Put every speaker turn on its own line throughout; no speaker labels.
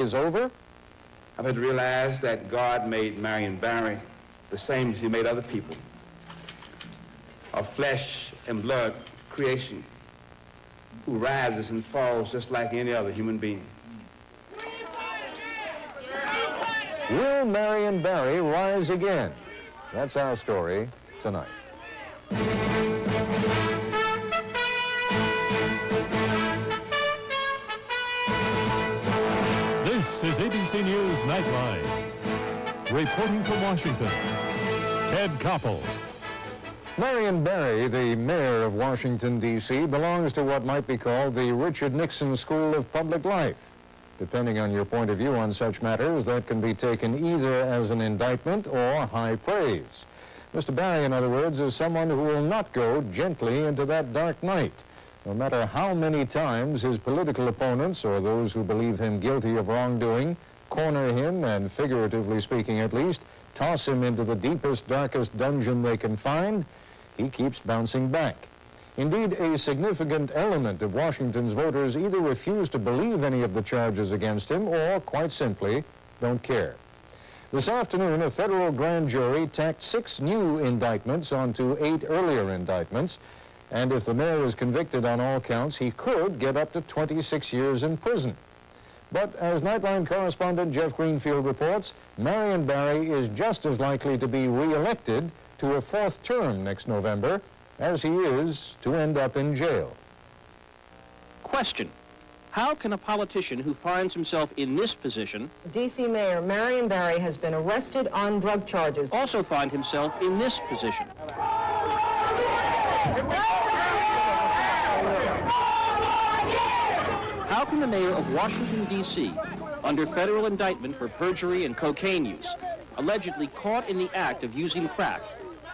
is over?
I've had to realize that God made Marion Barry the same as he made other people, a flesh and blood creation who rises and falls just like any other human being.
Will Marion Barry rise again? That's our story tonight.
This is ABC News Nightline. Reporting from Washington, Ted Koppel.
Marion Barry, the mayor of Washington, D.C., belongs to what might be called the Richard Nixon School of Public Life. Depending on your point of view on such matters, that can be taken either as an indictment or high praise. Mr. Barry, in other words, is someone who will not go gently into that dark night, no matter how many times his political opponents, or those who believe him guilty of wrongdoing, corner him and, figuratively speaking at least, toss him into the deepest, darkest dungeon they can find. He keeps bouncing back. Indeed, a significant element of Washington's voters either refuse to believe any of the charges against him or, quite simply, don't care. This afternoon, a federal grand jury tacked 6 new indictments onto 8 earlier indictments, and if the mayor is convicted on all counts, he could get up to 26 years in prison. But as Nightline correspondent Jeff Greenfield reports, Marion Barry is just as likely to be re-elected to a 4th term next November as he is to end up in jail.
Question: how can a politician who finds himself in this position,
D.C. Mayor Marion Barry has been arrested on drug charges,
also find himself in this position? How can the mayor of Washington, D.C., under federal indictment for perjury and cocaine use, allegedly caught in the act of using crack,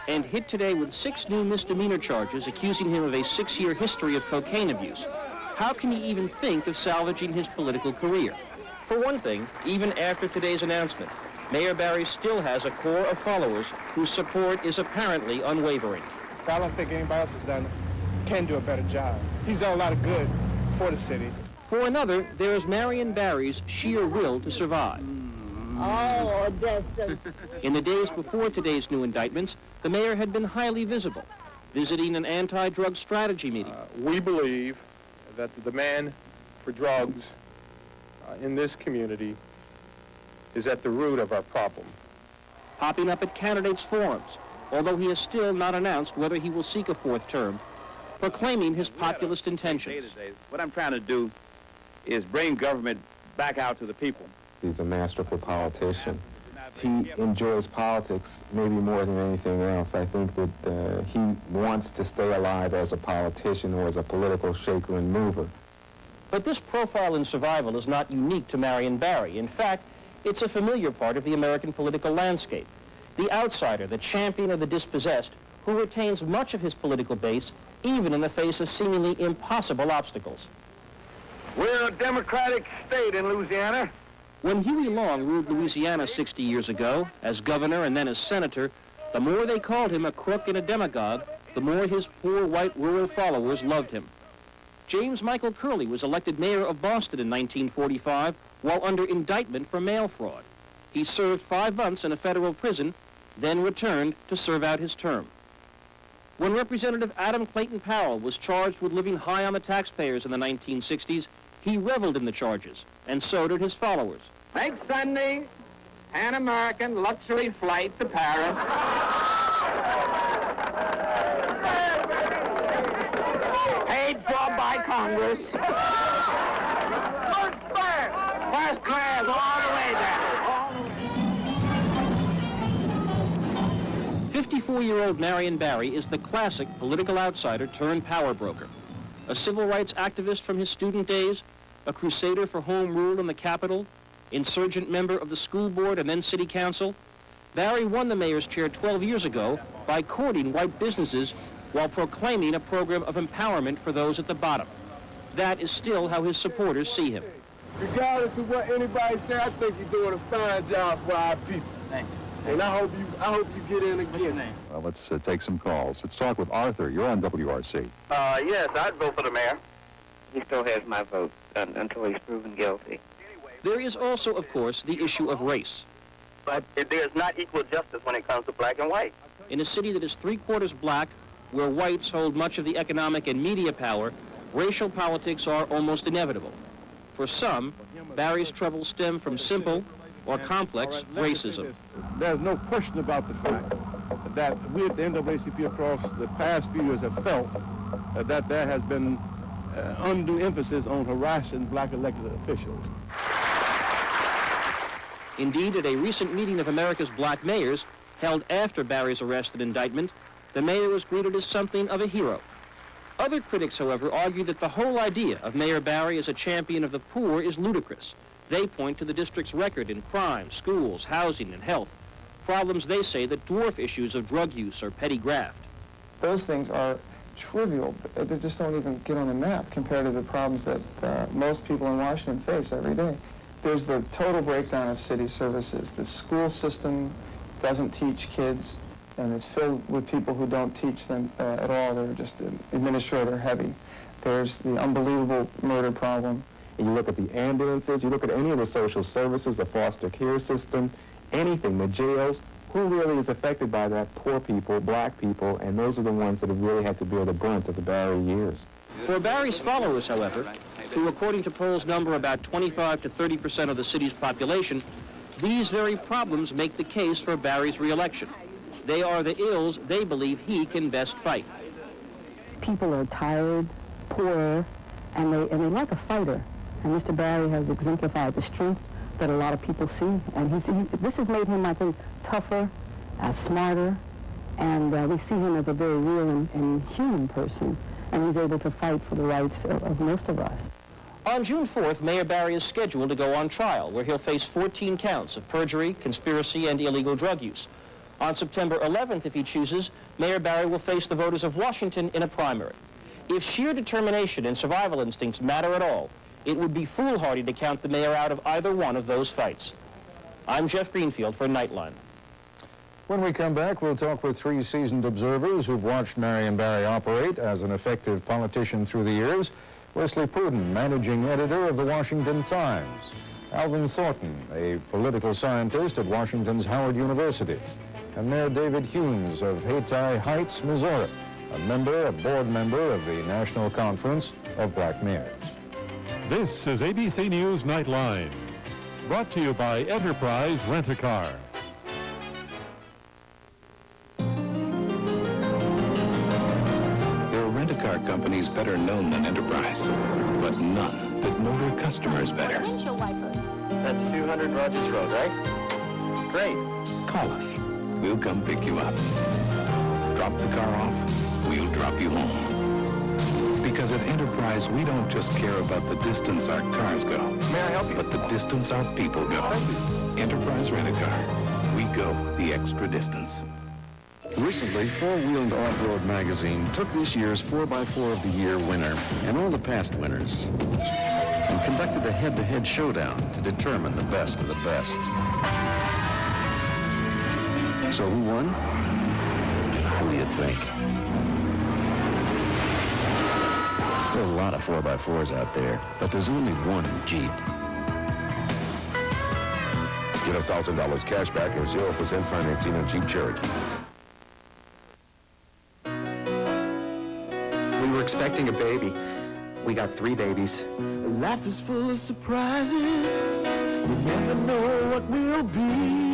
and hit today with 6 new misdemeanor charges accusing him of a 6-year history of cocaine abuse, how can he even think of salvaging his political career? For one thing, even after today's announcement, Mayor Barry still has a core of followers whose support is apparently unwavering.
I don't think anybody else can do a better job. He's done a lot of good for the city.
For another, there's Marion Barry's sheer will to survive.
Oh, that's
In the days before today's new indictments, the mayor had been highly visible, visiting an anti-drug strategy meeting.
We believe that the demand for drugs in this community is at the root of our problem.
Popping up at candidates' forums, although he has still not announced whether he will seek a 4th term, proclaiming his populist intentions.
What I'm trying to do is bring government back out to the people.
He's a masterful politician. He enjoys politics maybe more than anything else. I think that he wants to stay alive as a politician or as a political shaker and mover.
But this profile in survival is not unique to Marion Barry. In fact, it's a familiar part of the American political landscape. The outsider, the champion of the dispossessed, who retains much of his political base even in the face of seemingly impossible obstacles.
We're a democratic state in Louisiana.
When Huey Long ruled Louisiana 60 years ago, as governor and then as senator, the more they called him a crook and a demagogue, the more his poor white rural followers loved him. James Michael Curley was elected mayor of Boston in 1945 while under indictment for mail fraud. He served 5 months in a federal prison, then returned to serve out his term. When Representative Adam Clayton Powell was charged with living high on the taxpayers in the 1960s, he reveled in the charges, and so did his followers.
Next Sunday, Pan American luxury flight to Paris. Paid for by Congress. First class all the way down.
54-year-old Marion Barry is the classic political outsider turned power broker. A civil rights activist from his student days, a crusader for home rule in the Capitol, insurgent member of the school board and then city council, Barry won the mayor's chair 12 years ago by courting white businesses while proclaiming a program of empowerment for those at the bottom. That is still how his supporters see him.
Regardless of what anybody say, I think you're doing a fine job for our people.
Thank you.
And I hope you get in again.
Well, let's take some calls. Let's talk with Arthur. You're on WRC.
Yes, I'd vote for the mayor. He still has my vote until he's proven guilty.
There is also, of course, the issue of race.
But there's not equal justice when it comes to black and white.
In a city that is three-quarters black, where whites hold much of the economic and media power, racial politics are almost inevitable. For some, Barry's troubles stem from simple or complex racism.
There's no question about the fact that we at the NAACP across the past few years have felt that there has been undue emphasis on harassing black elected officials.
Indeed, at a recent meeting of America's black mayors, held after Barry's arrest and indictment, the mayor was greeted as something of a hero. Other critics, however, argue that the whole idea of Mayor Barry as a champion of the poor is ludicrous. They point to the district's record in crime, schools, housing, and health, problems they say that dwarf issues of drug use or petty graft.
Those things are trivial. They just don't even get on the map compared to the problems that most people in Washington face every day. There's the total breakdown of city services. The school system doesn't teach kids, and it's filled with people who don't teach them at all. They're just administrator heavy. There's the unbelievable murder problem.
And you look at the ambulances, you look at any of the social services, the foster care system, anything, the jails, who really is affected by that? Poor people, black people, and those are the ones that have really had to bear the brunt of the Barry years.
For Barry's followers, however, who according to polls number about 25 to 30% of the city's population, these very problems make the case for Barry's re-election. They are the ills they believe he can best fight.
People are tired, poor, and they like a fighter. And Mr. Barry has exemplified the strength that a lot of people see. And this has made him, I think, tougher, smarter, and we see him as a very real and human person. And he's able to fight for the rights of most of us.
On June 4th, Mayor Barry is scheduled to go on trial, where he'll face 14 counts of perjury, conspiracy, and illegal drug use. On September 11th, if he chooses, Mayor Barry will face the voters of Washington in a primary. If sheer determination and survival instincts matter at all, it would be foolhardy to count the mayor out of either one of those fights. I'm Jeff Greenfield for Nightline.
When we come back, we'll talk with three seasoned observers who've watched Marion Barry operate as an effective politician through the years. Wesley Pruden, managing editor of the Washington Times. Alvin Thornton, a political scientist at Washington's Howard University. And Mayor David Humes of Hayti Heights, Missouri, a board member of the National Conference of Black Mayors.
This is ABC News Nightline, brought to you by Enterprise Rent-A-Car.
There are rent-a-car companies better known than Enterprise, but none that know their customers better.
Windshield wipers. That's 200 Rogers Road, right? Great.
Call us. We'll come pick you up. Drop the car off, we'll drop you home. Because at Enterprise, we don't just care about the distance our cars go.
May I help you?
But the distance our people go. Enterprise Rent-A-Car. We go the extra distance.
Recently, Four Wheeled Off-Road magazine took this year's 4x4 of the Year winner and all the past winners and conducted a head-to-head showdown to determine the best of the best. So who won? Who do you think? There are a lot of 4x4s out there, but there's only one Jeep.
Get $1,000 cash back or 0% financing on Jeep Cherokee.
We were expecting a baby. We got 3 babies.
Life is full of surprises. We never know what will be.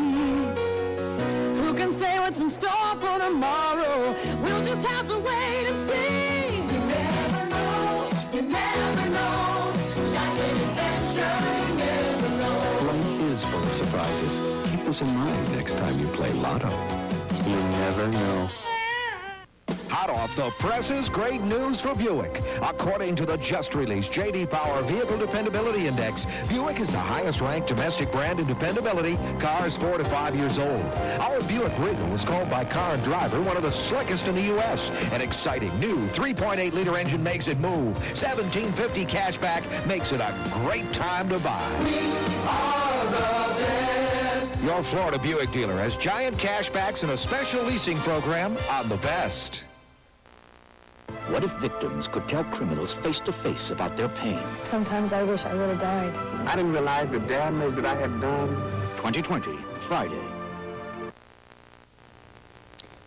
Who can say what's in store for tomorrow? We'll just have to wait and see. You never know. You never know. Life's an adventure. You never know.
Life is full of surprises. Keep this in mind next time you play Lotto. You never know.
Hot off the presses, great news for Buick. According to the just-released J.D. Power Vehicle Dependability Index, Buick is the highest-ranked domestic brand in dependability, cars 4 to 5 years old. Our Buick Regal was called by Car and Driver one of the slickest in the U.S. An exciting new 3.8-liter engine makes it move. $1,750 cash back makes it a great time to buy.
We are the best.
Your Florida Buick dealer has giant cashbacks and a special leasing program on the best.
What if victims could tell criminals face to face about their pain?
Sometimes I wish I would have died.
I didn't realize the damage that I had done. 2020, Friday.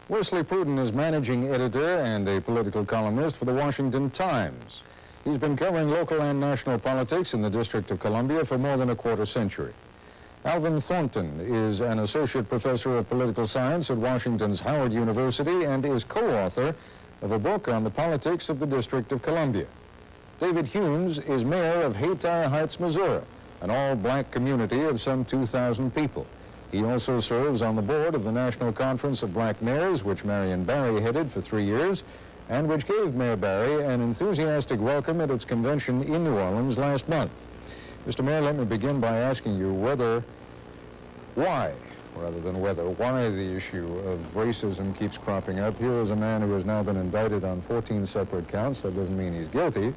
Wesley Pruden is managing editor and a political columnist for the Washington Times. He's been covering local and national politics in the District of Columbia for more than a quarter century. Alvin Thornton is an associate professor of political science at Washington's Howard University and is co-author of a book on the politics of the District of Columbia. David Humes is mayor of Haytire Heights, Missouri, an all-black community of some 2,000 people. He also serves on the board of the National Conference of Black Mayors, which Marion Barry headed for 3 years, and which gave Mayor Barry an enthusiastic welcome at its convention in New Orleans last month. Mr. Mayor, let me begin by asking you why the issue of racism keeps cropping up. Here is a man who has now been indicted on 14 separate counts. That doesn't mean he's guilty,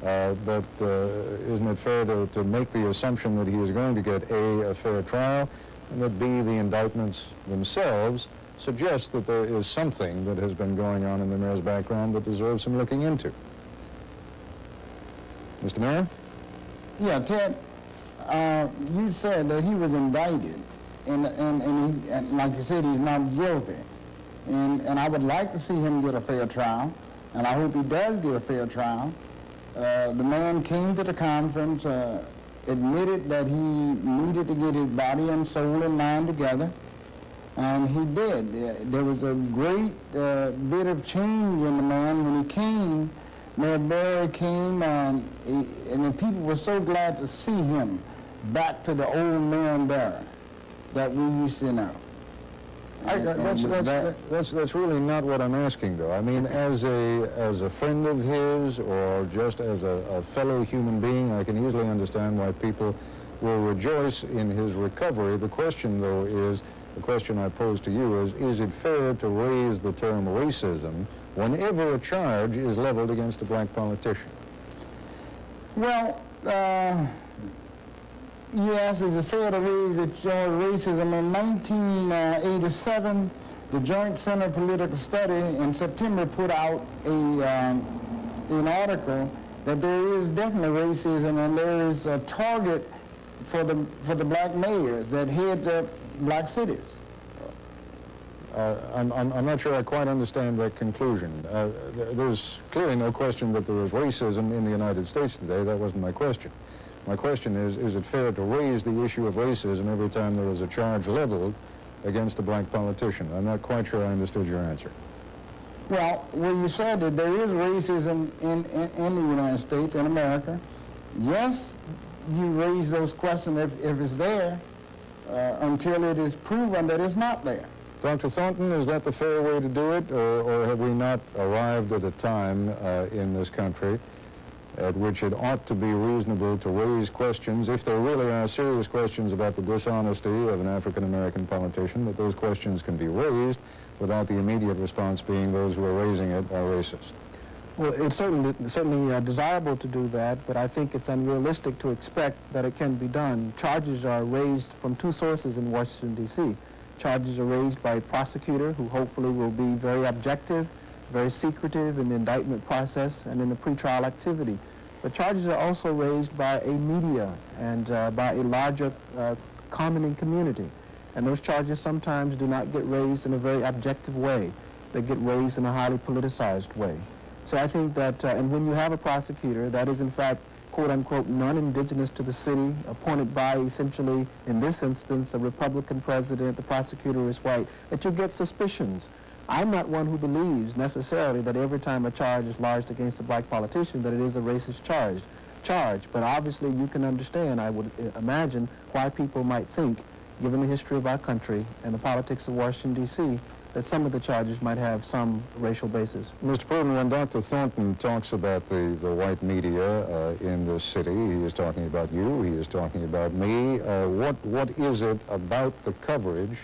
but isn't it fair to make the assumption that he is going to get A, a fair trial, and that B, the indictments themselves suggest that there is something that has been going on in the mayor's background that deserves some looking into? Mr. Mayor?
Yeah, Ted, you said that he was indicted, and like you said, he's not guilty. And I would like to see him get a fair trial, and I hope he does get a fair trial. The man came to the conference, admitted that he needed to get his body and soul and mind together, and he did. There was a great bit of change in the man when he came. Mayor Barry came, and the people were so glad to see him back to the old Mayor Barry that we used to know.
That's really not what I'm asking, though. I mean, as a friend of his, or just as a fellow human being, I can easily understand why people will rejoice in his recovery. The question, though, is, the question I pose to you is it fair to raise the term racism whenever a charge is leveled against a black politician?
Well, yes, it's fair to raise the charge of racism. In 1987, the Joint Center of Political Study in September put out an article that there is definitely racism, and there is a target for the black mayors that head up black cities.
I'm not sure I quite understand that conclusion. There's clearly no question that there is racism in the United States today. That wasn't my question. My question is it fair to raise the issue of racism every time there is a charge leveled against a black politician? I'm not quite sure I understood your answer.
Well, you said that there is racism in the United States, in America. Yes, you raise those questions if it's there until it is proven that it's not there.
Dr. Thornton, is that the fair way to do it, or have we not arrived at a time in this country at which it ought to be reasonable to raise questions, if there really are serious questions about the dishonesty of an African-American politician, that those questions can be raised without the immediate response being those who are raising it are racist?
Well, it's certainly desirable to do that, but I think it's unrealistic to expect that it can be done. Charges are raised from two sources in Washington, D.C. Charges are raised by a prosecutor who hopefully will be very objective, very secretive in the indictment process and in the pretrial activity. The charges are also raised by a media and by a larger commenting community. And those charges sometimes do not get raised in a very objective way. They get raised in a highly politicized way. So I think that, and when you have a prosecutor that is in fact, quote unquote, non-indigenous to the city, appointed by essentially, in this instance, a Republican president, the prosecutor is white, that you get suspicions. I'm not one who believes necessarily that every time a charge is lodged against a black politician that it is a racist charge. But obviously you can understand, I would imagine, why people might think, given the history of our country and the politics of Washington, D.C., that some of the charges might have some racial basis.
Mr. Pruden, when Dr. Thornton talks about the white media in this city, he is talking about you, he is talking about me. What is it about the coverage,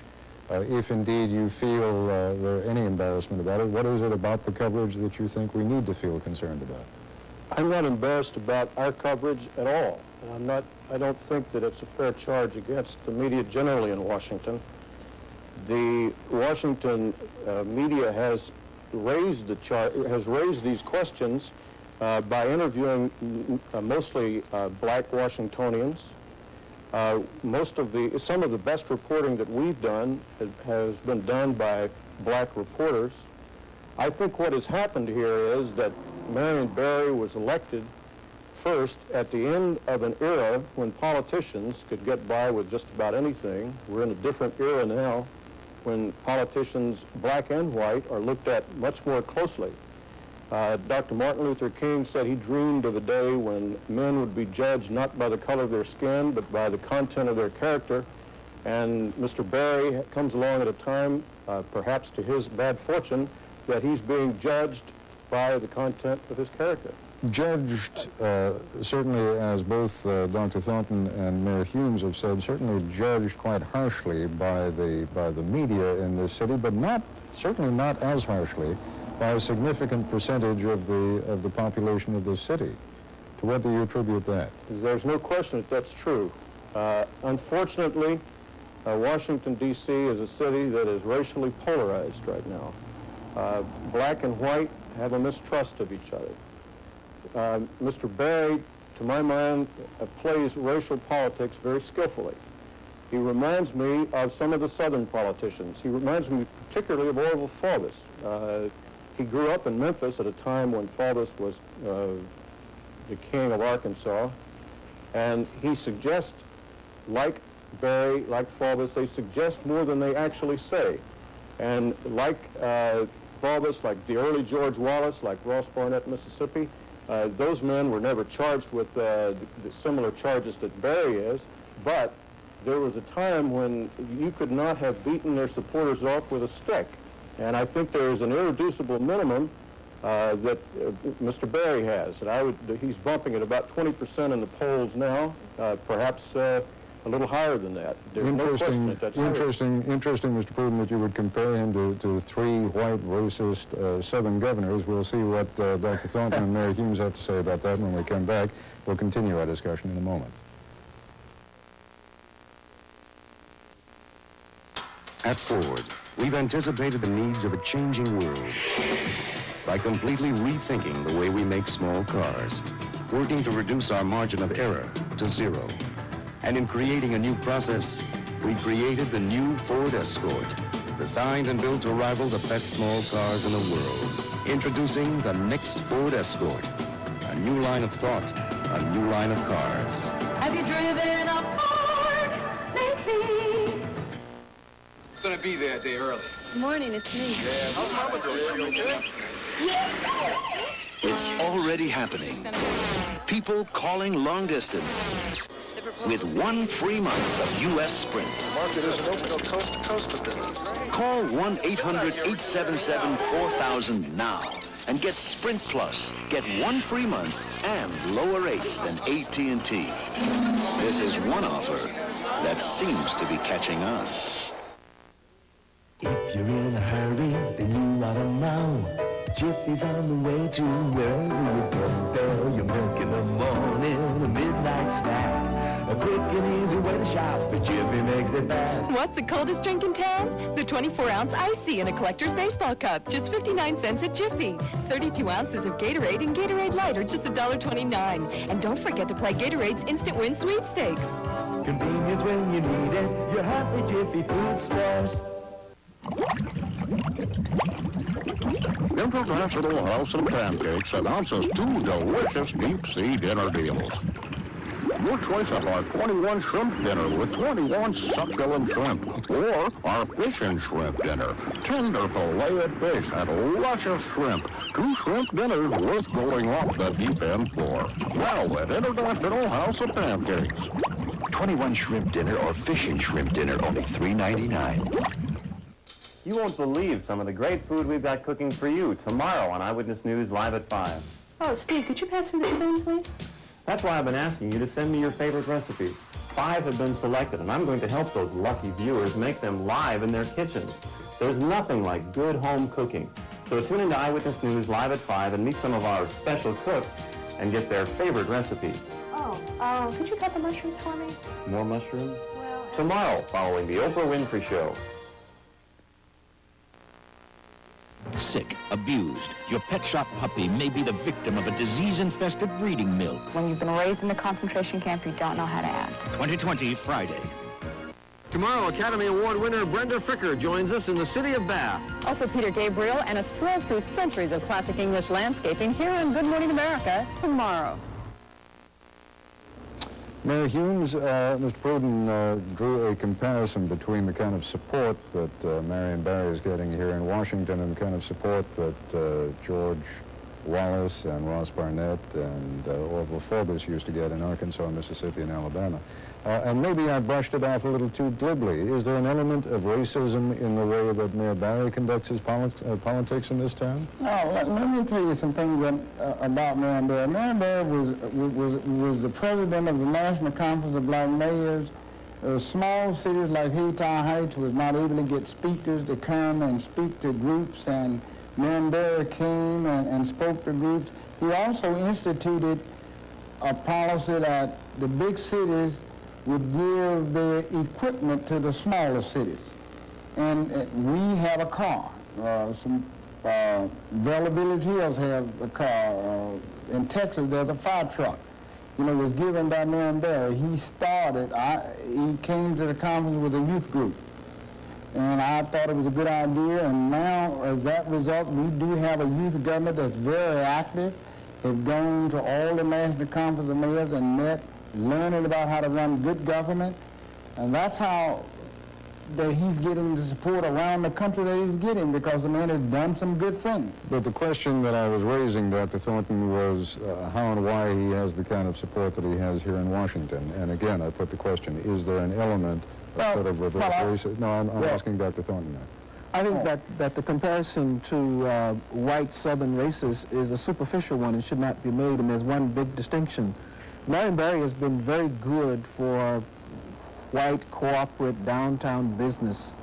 if indeed you feel there any embarrassment about it, what is it about the coverage that you think we need to feel concerned about?
I'm not embarrassed about our coverage at all. And I don't think that it's a fair charge against the media generally in Washington. The Washington media has raised these questions by interviewing mostly black Washingtonians. Some of the best reporting that we've done has been done by black reporters. I think what has happened here is that Marion Barry was elected first at the end of an era when politicians could get by with just about anything. We're in a different era now when politicians, black and white, are looked at much more closely. Dr. Martin Luther King said he dreamed of a day when men would be judged not by the color of their skin, but by the content of their character. And Mr. Barry comes along at a time, perhaps to his bad fortune, that he's being judged by the content of his character.
Judged, certainly, as both Dr. Thornton and Mayor Humes have said, certainly judged quite harshly by the media in this city, but certainly not as harshly by a significant percentage of the population of this city. To what do you attribute that?
There's no question that that's true. Unfortunately, Washington, D.C. is a city that is racially polarized right now. Black and white have a mistrust of each other. Mr. Barry, to my mind, plays racial politics very skillfully. He reminds me of some of the Southern politicians. He reminds me particularly of Orville Faubus. He grew up in Memphis at a time when Faubus was the king of Arkansas, and he suggests, like Barry, like Faubus, they suggest more than they actually say. And like Faubus, like the early George Wallace, like Ross Barnett, Mississippi, those men were never charged with the similar charges that Barry is, but there was a time when you could not have beaten their supporters off with a stick. And I think there is an irreducible minimum that Mr. Barry has. And he's bumping at about 20% in the polls now, perhaps a little higher than that. There's no question that that's
interesting, Mr. Pruden, that you would compare him to three white racist Southern governors. We'll see what Dr. Thornton and Mayor Humes have to say about that when we come back. We'll continue our discussion in a moment.
At Ford, we've anticipated the needs of a changing world by completely rethinking the way we make small cars, working to reduce our margin of error to zero. And in creating a new process, we created the new Ford Escort, designed and built to rival the best small cars in the world. Introducing the next Ford Escort, a new line of thought, a new line of cars.
Have you driven a Ford lately?
Gonna be there a day early.
Good morning, it's me.
Yeah, how's Mama doing? She okay?
Yes!
It's already happening. People calling long distance with 1 free month of U.S. Sprint.
The market isn't open till coast to coast a bit.
Call 1-800-877-4000 now and get Sprint Plus. Get 1 free month and lower rates than AT&T. This is one offer that seems to be catching on.
If you're in a hurry, then you ought to know. Jiffy's on the way to wherever you go. There, your milk in the morning, a midnight snack. A quick and easy way to shop, but Jiffy makes it fast.
What's the coldest drink in town? The 24-ounce Icy in a collector's baseball cup, just 59 cents at Jiffy. 32 ounces of Gatorade and Gatorade Light are just $1.29. And don't forget to play Gatorade's Instant Win sweepstakes.
Convenience when you need it, your happy Jiffy food stores.
International House of Pancakes announces 2 delicious deep-sea dinner deals. Your choice of our 21 shrimp dinner with 21 succulent shrimp, or our fish and shrimp dinner, tender filleted fish and luscious shrimp. 2 shrimp dinners worth going off the deep end for. Now at International House of Pancakes.
21 shrimp dinner or fish and shrimp dinner, only $3.99.
You won't believe some of the great food we've got cooking for you tomorrow on Eyewitness News Live at 5.
Oh, Steve, could you pass me the spoon, please?
That's why I've been asking you to send me your favorite recipes. 5 have been selected, and I'm going to help those lucky viewers make them live in their kitchens. There's nothing like good home cooking. So tune into Eyewitness News Live at 5 and meet some of our special cooks and get their favorite recipes.
Oh, could you cut the mushrooms for me?
More mushrooms? Well, tomorrow, following the Oprah Winfrey Show.
Sick, abused, your pet shop puppy may be the victim of a disease-infested breeding milk.
When you've been raised in a concentration camp, you don't know how to act.
2020 Friday.
Tomorrow, Academy Award winner Brenda Fricker joins us in the city of Bath.
Also, Peter Gabriel and a stroll through centuries of classic English landscaping here on Good Morning America tomorrow.
Mayor Humes, Mr. Pruden drew a comparison between the kind of support that Marion Barry is getting here in Washington and the kind of support that George Wallace and Ross Barnett and Orville Forbes used to get in Arkansas, Mississippi, and Alabama. And maybe I brushed it off a little too glibly. Is there an element of racism in the way that Mayor Barry conducts his politics in this town?
No, let me tell you some things about Marion Barry. Marion Barry was the president of the National Conference of Black Mayors. Small cities like Haytown Heights was not able to get speakers to come and speak to groups, and Marion Barry came and spoke to groups. He also instituted a policy that the big cities would give their equipment to the smaller cities. And we have a car. Bella Village Hills have a car. In Texas, there's a fire truck. You know, it was given by Marion Barry. He came to the conference with a youth group. And I thought it was a good idea, and now, as that result, we do have a youth government that's very active. They've gone to all the National Conference of Mayors and met, learning about how to run good government, and that's how he's getting the support around the country that he's getting, because the man has done some good things.
But the question that I was raising, Dr. Thornton, was how and why he has the kind of support that he has here in Washington. And again, I put the question, is there an element of sort of reverse racism? No, I'm asking Dr. Thornton now.
I think that the comparison to white Southern races is a superficial one and should not be made, and there's one big distinction. Marion Barry has been very good for white corporate downtown business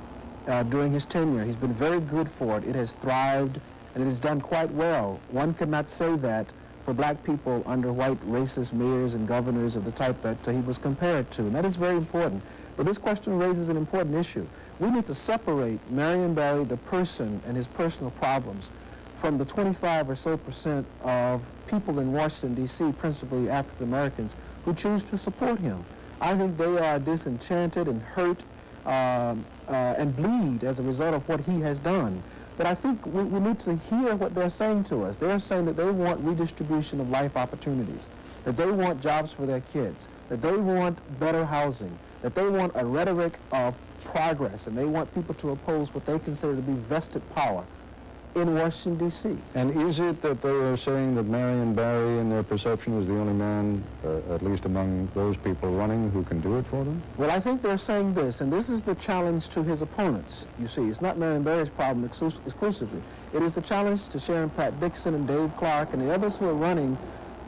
during his tenure. He's been very good for it. It has thrived, and it has done quite well. One could not say that for black people under white racist mayors and governors of the type that he was compared to, and that is very important. But this question raises an important issue. We need to separate Marion Barry, the person, and his personal problems from the 25% or so of people in Washington, D.C., principally African Americans, who choose to support him. I think they are disenchanted and hurt and bleed as a result of what he has done. But I think we need to hear what they're saying to us. They're saying that they want redistribution of life opportunities, that they want jobs for their kids, that they want better housing, that they want a rhetoric of progress, and they want people to oppose what they consider to be vested power in Washington, D.C.
And is it that they are saying that Marion Barry, in their perception, is the only man, at least among those people running, who can do it for them?
Well, I think they're saying this, and this is the challenge to his opponents, you see. It's not Marion Barry's problem exclusively. It is the challenge to Sharon Pratt Dixon and Dave Clark and the others who are running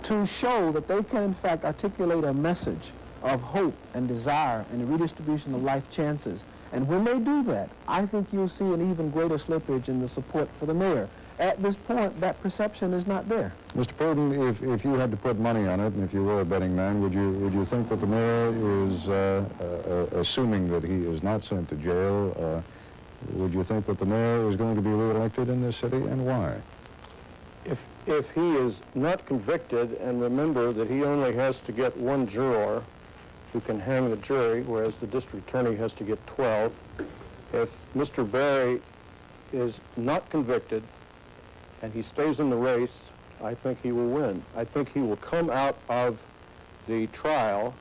to show that they can, in fact, articulate a message of hope and desire and the redistribution of life chances. And when they do that, I think you'll see an even greater slippage in the support for the mayor. At this point, that perception is not there.
Mr. Pruden, if you had to put money on it, and if you were a betting man, would you think that the mayor is, assuming that he is not sent to jail, would you think that the mayor is going to be reelected in this city, and why?
If he is not convicted, and remember that he only has to get one juror who can hang the jury, whereas the district attorney has to get 12. If Mr. Barry is not convicted and he stays in the race, I think he will win. I think he will come out of the trial,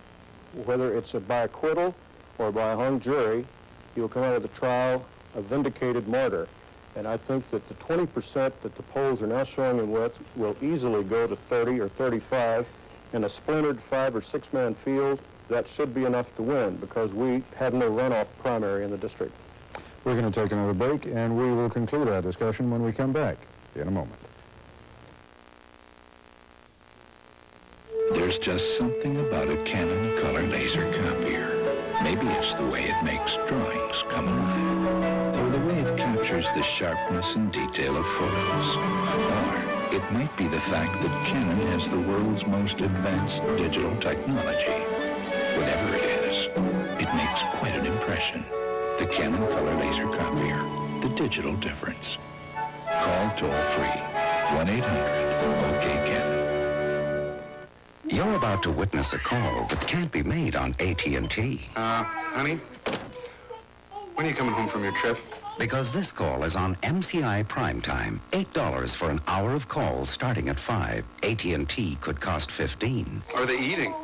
whether it's by acquittal or by a hung jury, he will come out of the trial a vindicated martyr. And I think that the 20% that the polls are now showing him with will easily go to 30 or 35 in a splintered 5 or 6 man field. That should be enough to win, because we have no runoff primary in the district.
We're going to take another break, and we will conclude our discussion when we come back in a moment.
There's just something about a Canon color laser copier. Maybe it's the way it makes drawings come alive, or the way it captures the sharpness and detail of photos. Or it might be the fact that Canon has the world's most advanced digital technology. Whatever it is, it makes quite an impression. The Canon color laser copier, the digital difference. Call toll-free 1-800-OK-CAN.
You're about to witness a call that can't be made on AT&T.
Honey? When are you coming home from your trip?
Because this call is on MCI Primetime. $8 for an hour of calls starting at 5. AT&T could cost $15.
Are they eating?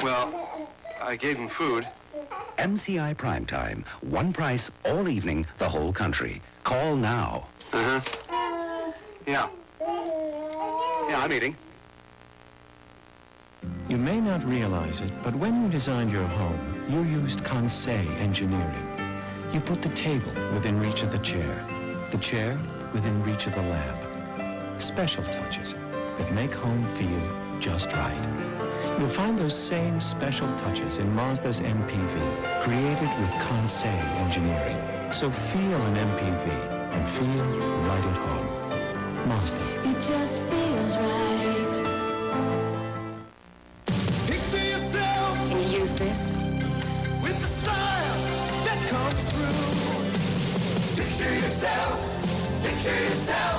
Well, I gave them food.
MCI Primetime. One price all evening, the whole country. Call now.
Uh-huh. Yeah. Yeah, I'm eating.
You may not realize it, but when you designed your home, you used Conseil engineering. You put the table within reach of the chair within reach of the lamp. Special touches that make home feel just right. You'll find those same special touches in Mazda's MPV, created with Conseil engineering. So feel an MPV and feel right at home. Mazda.
It just feels right. Picture yourself.
Can you use this?
With the style that comes through. Picture yourself. Picture yourself.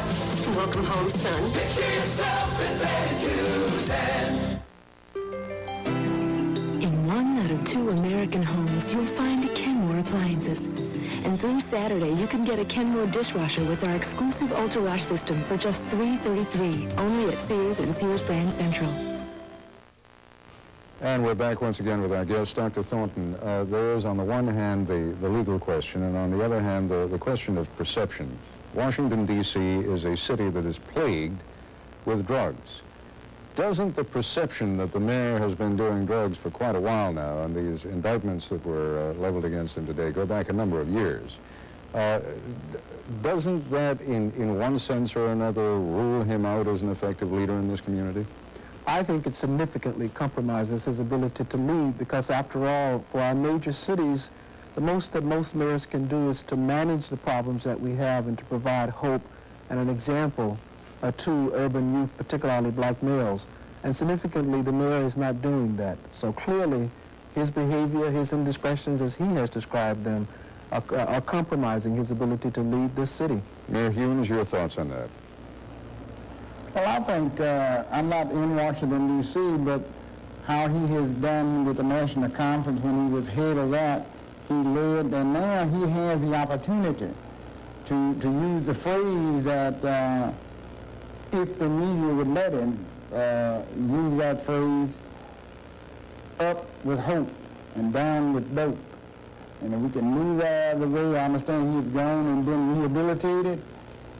Welcome home, son.
Picture yourself in Van Heusen.
In 1 out of 2 American homes, you'll find Kenmore appliances. And through Saturday, you can get a Kenmore dishwasher with our exclusive Ultra Wash system for just $3.33, only at Sears and Sears Brand Central.
And we're back once again with our guest, Dr. Thornton. There is, on the one hand, the legal question, and on the other hand, the question of perception. Washington, D.C. is a city that is plagued with drugs. Doesn't the perception that the mayor has been doing drugs for quite a while now, and these indictments that were leveled against him today go back a number of years, doesn't that, in one sense or another, rule him out as an effective leader in this community?
I think it significantly compromises his ability to lead because, after all, for our major cities, the most that most mayors can do is to manage the problems that we have and to provide hope and an example to urban youth, particularly black males. And significantly, the mayor is not doing that. So clearly, his behavior, his indiscretions, as he has described them, are compromising his ability to lead this city.
Mayor Humes, your thoughts on that?
Well, I think, I'm not in Washington, D.C., but how he has done with the National Conference when he was head of that, he led, and now he has the opportunity to use the phrase that if the media would let him, use that phrase, up with hope and down with dope. And if we can move out of the way, I understand he's gone and been rehabilitated,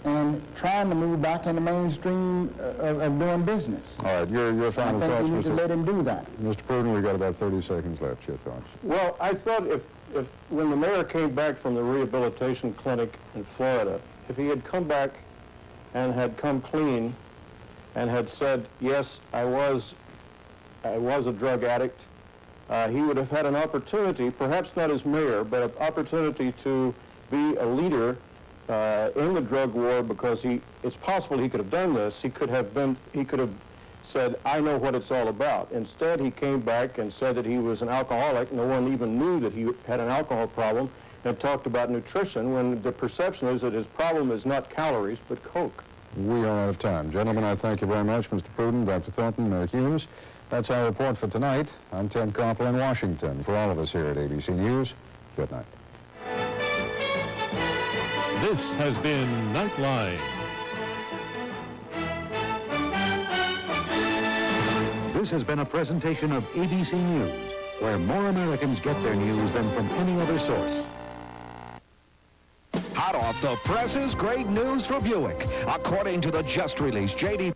and trying to move back in the mainstream of doing business.
All right, your final thoughts,
I think we need to let him do that.
Mr. Pruden, we've got about 30 seconds left. Your thoughts?
Well, I thought if when the mayor came back from the rehabilitation clinic in Florida, if he had come back and had come clean and had said, yes, I was a drug addict, he would have had an opportunity, perhaps not as mayor, but an opportunity to be a leader in the drug war, because it's possible he could have done this. He could have said, I know what it's all about. Instead, he came back and said that he was an alcoholic. No one even knew that he had an alcohol problem, and talked about nutrition, when the perception is that his problem is not calories, but Coke.
We are out of time. Gentlemen, I thank you very much, Mr. Pruden, Dr. Thornton, Mayor Humes. That's our report for tonight. I'm Ted Koppel in Washington. For all of us here at ABC News, good night.
This has been Nightline.
This has been a presentation of ABC News, where more Americans get their news than from any other source. Hot off the presses, great news for Buick. According to the just released J.D.